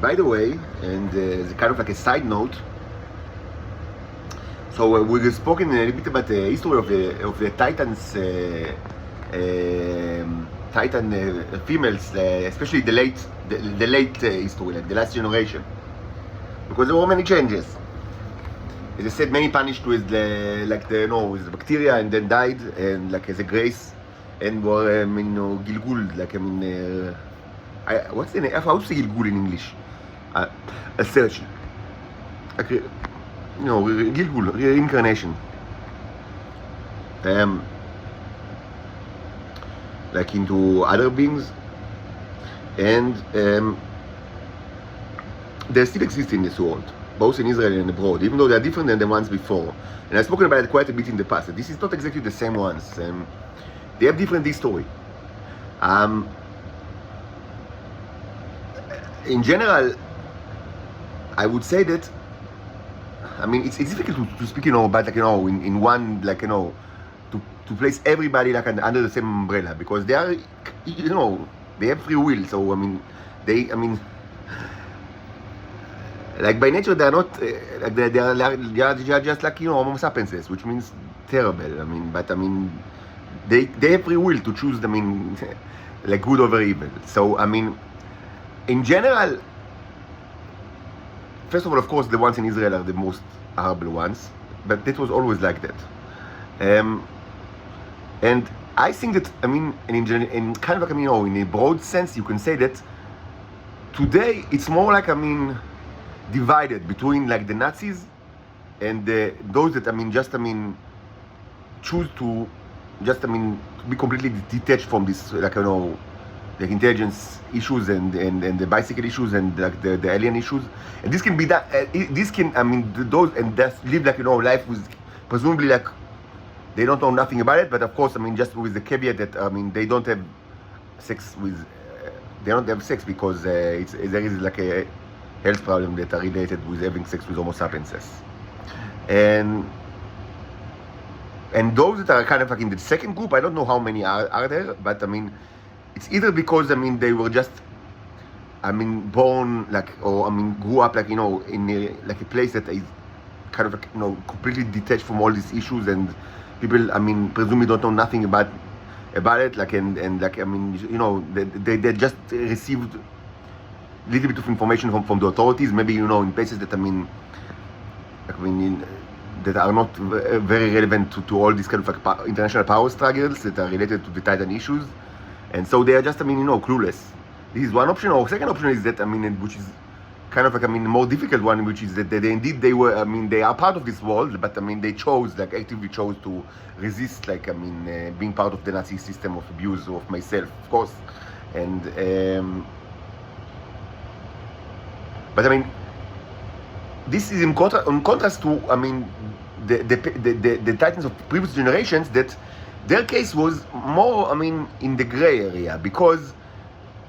By the way, and as kind of like a side note, so we've spoken a little bit about the history of the Titans, Titan females, especially the late history, like the last generation, because there were many changes. As I said, many punished with with the bacteria and then died, and like as a grace, and were Gilgul, like what's the name? How to say Gilgul in English? Assertion. Like, Gilgul, reincarnation. Like into other beings, and they still exist in this world, both in Israel and abroad, even though they are different than the ones before. And I've spoken about it quite a bit in the past. This is not exactly the same ones. They have different history. In general, I would say that, I mean, it's difficult to speak, about in one, to place everybody under the same umbrella, because they are, they have free will. So like by nature they are not they are just like Homo sapiens, which means terrible. But they have free will to choose. Like good over evil. So in general, first of all, of course, the ones in Israel are the most horrible ones, but it was always like that. And I think that, in kind of in a broad sense, you can say that today it's more like, divided between like the Nazis and those that, choose to just, be completely detached from this, the intelligence issues and the bicycle issues and like the alien issues. And this can be that, this can, those, and that's live life with presumably like, they don't know nothing about it, but of course, just with the caveat that, they don't have sex with, they don't have sex because there is like a health problem that are related with having sex with Homo sapiens. And those that are kind of like in the second group, I don't know how many are there, but it's either because, they were just, born like, or grew up like, in a place that is kind of like, completely detached from all these issues, and people, presumably don't know nothing about it, like, and like, they just received a little bit of information from the authorities, maybe, in places that, that are not very relevant to all these kind of like international power struggles that are related to the Titan issues. And so they are just, clueless. This is one option. Or second option is that, which is kind of like, more difficult one, which is that they were, they are part of this world, but, they chose, like, actively chose to resist, like, being part of the Nazi system of abuse of myself, of course. And, but, this is in contrast to, the Titans of previous generations, that their case was more, in the gray area, because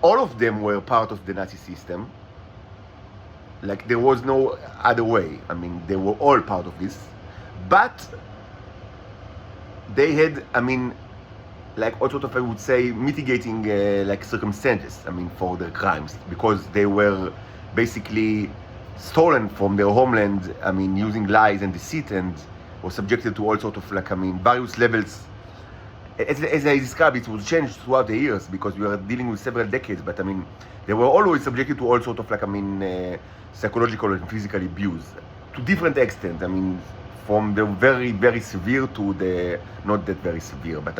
all of them were part of the Nazi system. Like, there was no other way. They were all part of this. But they had, like, all sort of, I would say, mitigating, like, circumstances, for their crimes. Because they were basically stolen from their homeland, using lies and deceit, and were subjected to all sort of, like, various levels. As I described, it was changed throughout the years because we are dealing with several decades, but they were always subjected to all sort of like, psychological and physical abuse to different extent. From the very, very severe to the not that very severe, but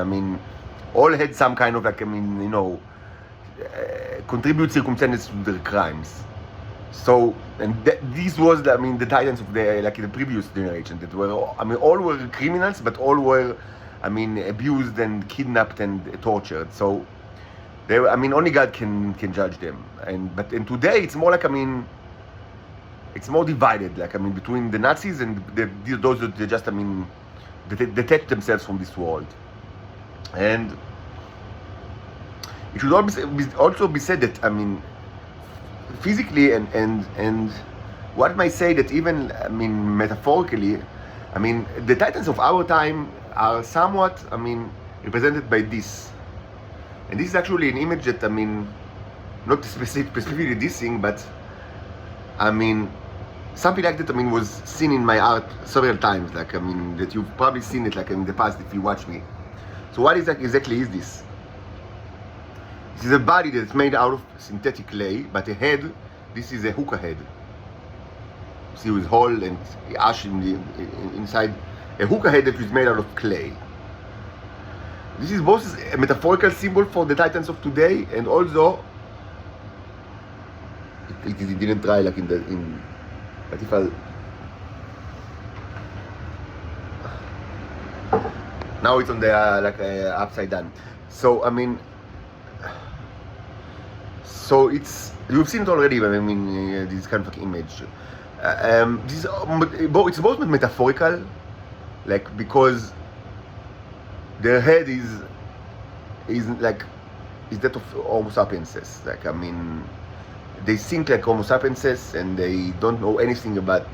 all had some kind of like, contribute circumstances to their crimes. So, and this was, the Titans of the previous generation that were, all were criminals, but all were, abused and kidnapped and tortured. So, they were, only God can judge them. But today it's more like, it's more divided, like, between the Nazis and those that just, detach themselves from this world. And it should also be said that, physically and what might say that even, metaphorically, the Titans of our time are somewhat, represented by this. And this is actually an image that, not specifically this thing, but I mean, something like that, I mean, was seen in my art several times, like, I mean, that you've probably seen it, like, in the past if you watch me. So what exactly is this? This is a body that's made out of synthetic clay, but a head, this is a hookah head. See, with hole and ash inside, a hookah head that is made out of clay. This is both a metaphorical symbol for the Titans of today, and also it didn't try like but if I'll now it's on the upside down. So I mean, so it's, you've seen it already. But I mean, this kind of like image. It's both metaphorical, like, because their head is that of Homo sapienses. Like, I mean, they think like Homo sapienses, and they don't know anything about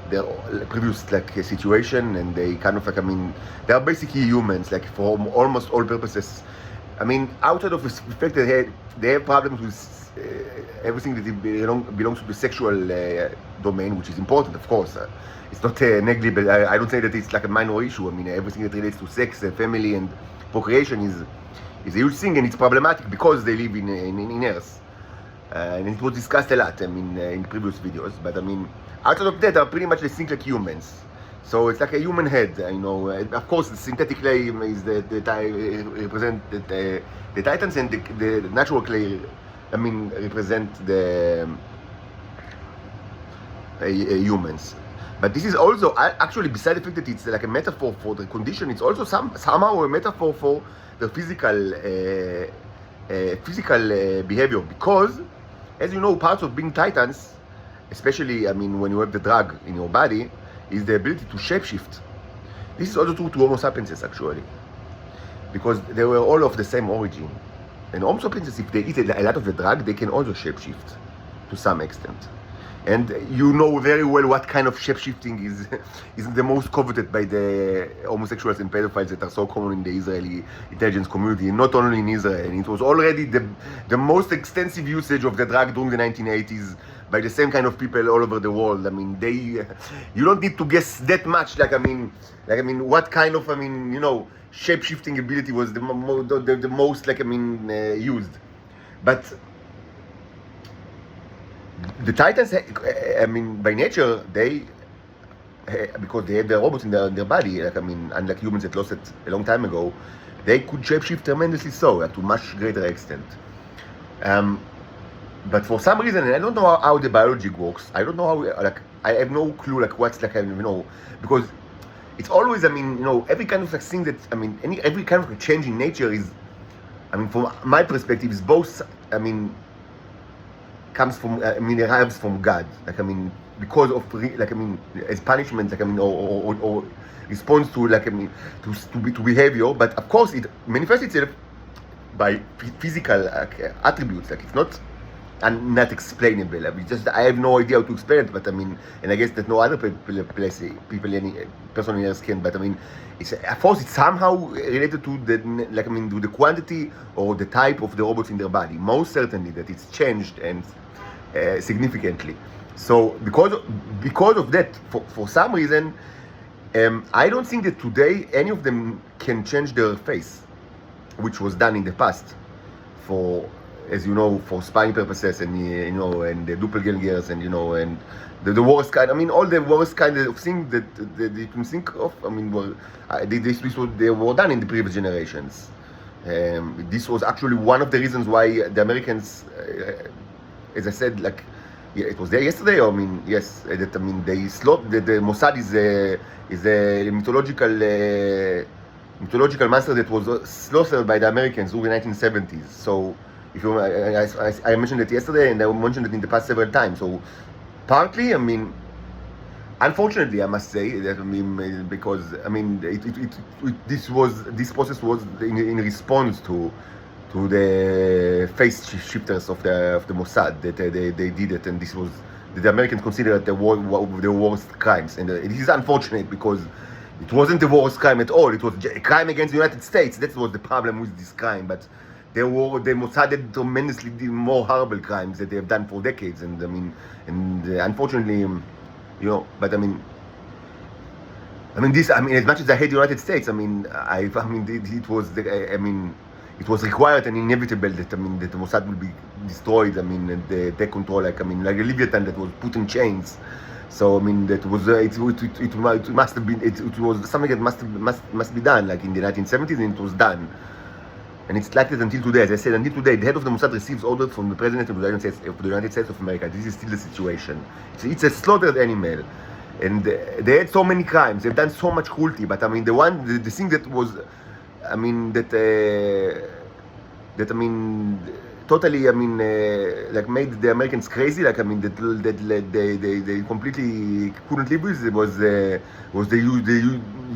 their previous like situation, and they kind of like, I mean, they are basically humans, like, for almost all purposes. I mean, outside of the fact that they have problems with everything that belongs to the sexual domain, which is important, of course. It's not negligible. I don't say that it's like a minor issue. I mean, everything that relates to sex and family and procreation is a huge thing, and it's problematic because they live in Earth. And it was discussed a lot, I mean, in previous videos. But I mean, outside of that, are pretty much they think like humans. So it's like a human head, you know. Of course, the synthetic clay is represent the Titans, and the natural clay, I mean, represent the humans. But this is also, actually, beside the fact that it's like a metaphor for the condition, it's also somehow a metaphor for the physical behavior. Because, as you know, parts of being Titans, especially, I mean, when you have the drug in your body, is the ability to shapeshift. This is also true to Homo sapienses, actually, because they were all of the same origin. And Homo sapienses, if they eat a lot of the drug, they can also shapeshift to some extent. And you know very well what kind of shapeshifting is the most coveted by the homosexuals and pedophiles that are so common in the Israeli intelligence community, and not only in Israel. And it was already the most extensive usage of the drug during the 1980s by the same kind of people all over the world. I mean, you don't need to guess that much. Like I mean, what kind of, I mean, you know, shape-shifting ability was the most, like, I mean, used. But the Titans, I mean, by nature, because they had the robots in their body, like, I mean, unlike humans that lost it a long time ago, they could shapeshift tremendously, so to much greater extent. But for some reason, and I don't know how the biology works. I don't know how, like, I have no clue, like, what's, like, I don't know, because it's always, I mean, you know, every kind of like thing that, I mean, every kind of change in nature is, I mean, from my perspective, is both, I mean, comes from, I mean, it arrives from God, like, I mean, because of, like, I mean, as punishment, like, I mean, or response to, like, I mean, to behavior. But of course, it manifests itself by physical attributes. Like, it's not explainable. I mean, just, I have no idea how to explain it. But I mean, and I guess that no other person, any person in Earth can. But I mean, it's, of course, it's somehow related to the, like, I mean, to the quantity or the type of the robots in their body. Most certainly that it's changed, and significantly. So because of that, for some reason, I don't think that today any of them can change their face, which was done in the past for, as you know, for spying purposes, and you know, and the doppelgangers, and you know, and the worst kind. I mean, all the worst kind of things that you can think of. I mean, they were done in the previous generations. This was actually one of the reasons why the Americans, as I said, like, yeah, it was there yesterday. I mean, yes, that, I mean, they the Mossad is a mythological monster that was slaughtered by the Americans during the 1970s. So, if you, I mentioned it yesterday, and I mentioned it in the past several times. So, partly, I mean, unfortunately, I must say that, I mean, because, I mean, this process was in response to the face shifters of the Mossad, that they did it, and this was the Americans considered the worst crimes, and it is unfortunate because it wasn't the worst crime at all. It was a crime against the United States. That was the problem with this crime. But the Mossad did tremendously more horrible crimes that they have done for decades, and I mean, unfortunately, but I mean, as much as I hate the United States, it was required and inevitable that that the Mossad will be destroyed. And the take control, like a Leviathan that was put in chains. So that was it must have been it was something that must be done, like in the 1970s, and it was done. And it's like that until today. As I said, until today, the head of the Mossad receives orders from the President of the United States of America. This is still the situation. It's a slaughtered animal. And they had so many crimes. They've done so much cruelty. But the thing that was, totally, like made the Americans crazy. Like that they completely couldn't live with. It was the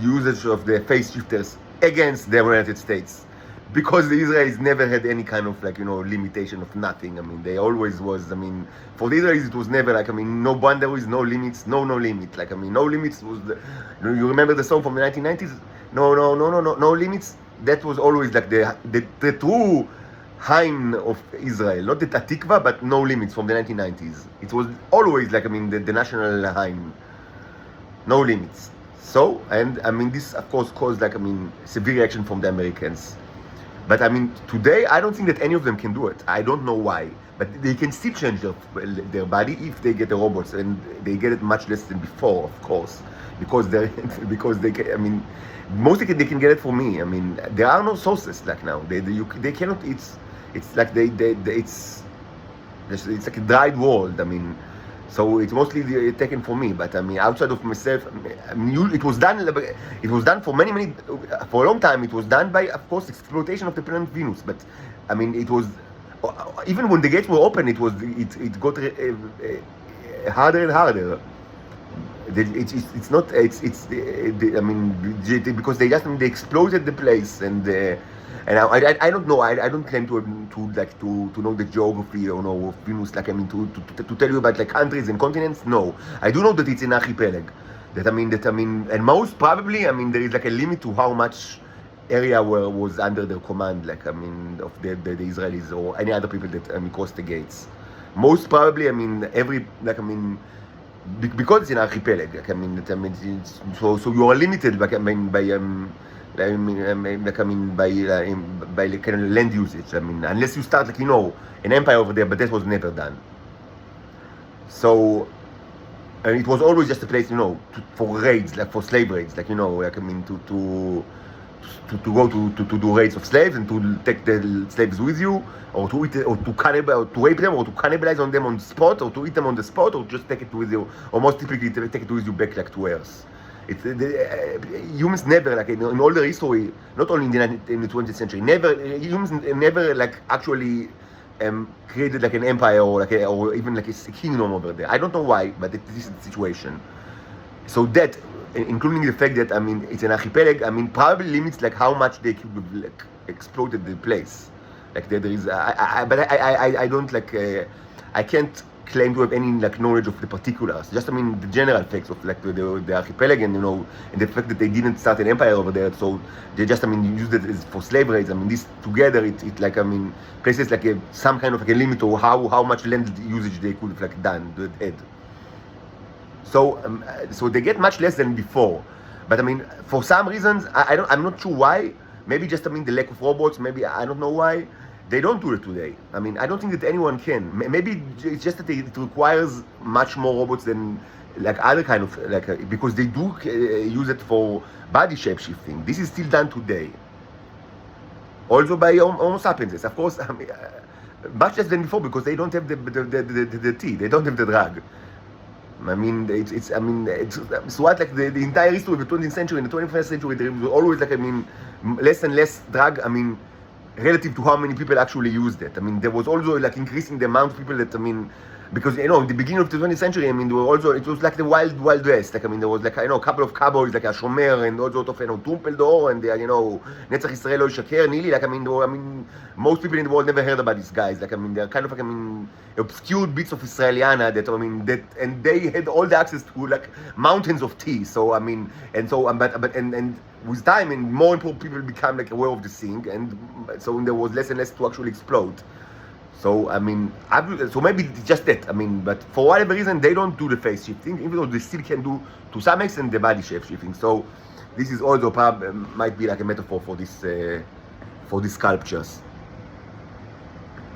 usage of the face shifters against the United States. Because the Israelis never had any kind of limitation of nothing. They always was. For the Israelis it was never no boundaries, no limits, no limit. No limits was you remember the song from the 1990s? No limits. That was always like the true hymn of Israel, not the Atikva, but no limits from the 1990s. It was always the national hymn, no limits. So this of course caused severe reaction from the Americans. But today I don't think that any of them can do it. I don't know why, but they can still change their body if they get the robots, and they get it much less than before, of course, because they can, mostly they can get it for me. There are no sources like now. They cannot. It's like it's like a dried world. So it's mostly taken for me, but outside of myself, it was done. It was done for for a long time. It was done by, of course, exploitation of the planet Venus. But it was even when the gates were open, it got harder and harder. It's not. Because they exploded the place, and I don't know. I don't claim to know the geography or know of Venus. To tell you about countries and continents. No, I do know that it's an archipelago. And most probably, there is a limit to how much area was under their command. Of the Israelis or any other people that crossed the gates. Most probably, because it's an archipelago. So you are limited. By kind of land usage. Unless you start an empire over there, but that was never done. So, and it was always just a place, for raids, for slave raids, to go to do raids of slaves and to take the slaves with you, or to eat, or to rape them, or to cannibalize on them on the spot, or to eat them on the spot, or just take it with you, or most typically take it with you back to Earth. Humans never, in all the history, not only in the 20th century, humans never actually created an empire or even a kingdom over there. I don't know why, but this is the situation. So that, including the fact that it's an archipelago, probably limits how much they could have exploited the place. There is, I don't I can't claim to have any knowledge of the particulars. Just the general facts of the archipelago, and the fact that they didn't start an empire over there, so they just used it for slave raids. This together it places some kind of a limit to how much land usage they could have done. So they get much less than before. But for some reasons, I'm not sure why. Maybe just the lack of robots. Maybe I don't know why. They don't do it today. I don't think that anyone can. Maybe it's just that it requires much more robots than other kind of because they do use it for body shape shifting. This is still done today. Also by Homo sapiens, of course. Much less than before because they don't have the T. They don't have the drug. It's what the entire history of the 20th century and the 21st century. There was always less and less drug. relative to how many people actually used it. There was also increasing the amount of people that because you know, in the beginning of the 20th century, I mean, there were also, it was like the wild west. Like, I mean, there was like, you know, a couple of cowboys like a Shomer and all sort of, you know, Trumpeldor and you know, Netzach Israel Lo Yishaker, Nili. Like, I mean, most people in the world never heard about these guys. Like, I mean, they're kind of like, I mean, obscured bits of Israeliana that, I mean, and they had all the access to like mountains of tea. So, I mean, and so, and with time, and more and more people become like aware of the thing, and so there was less and less to actually explode. So I mean, so maybe it's just that. I mean, but for whatever reason, they don't do the face shifting, even though they still can do to some extent the body shape shifting. So this is also might be like a metaphor for this for these sculptures.